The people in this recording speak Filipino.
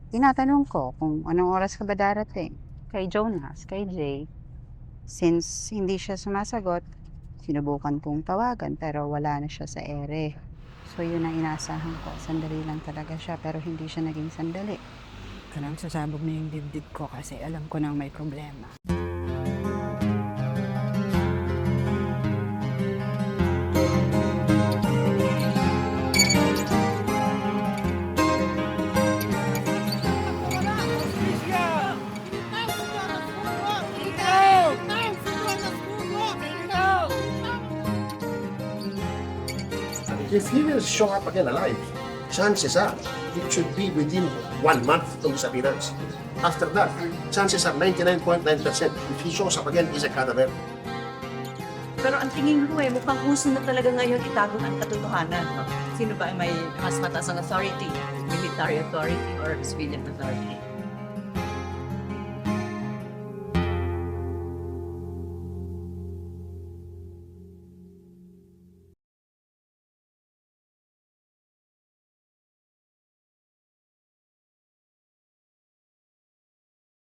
tinatanong ko kung anong oras ka ba darating, kay Jonas, kay Jay. Since hindi siya sumasagot, sinubukan kong tawagan pero wala na siya sa ere. So yun ang inaasahan ko, sandali lang talaga siya pero hindi siya naging sandali. Parang sasabog na yung dibdib ko kasi alam ko nang may problema. If he will show up again alive, chances are it should be within 1 month of disappearance. After that, chances are 99.9% if he shows up again, he's a cadaver. Pero ang tingin ko mukhang uso na talaga ngayon itago ang katotohanan. No? Sino ba ang may mas mataas ang authority? Military authority or civilian authority?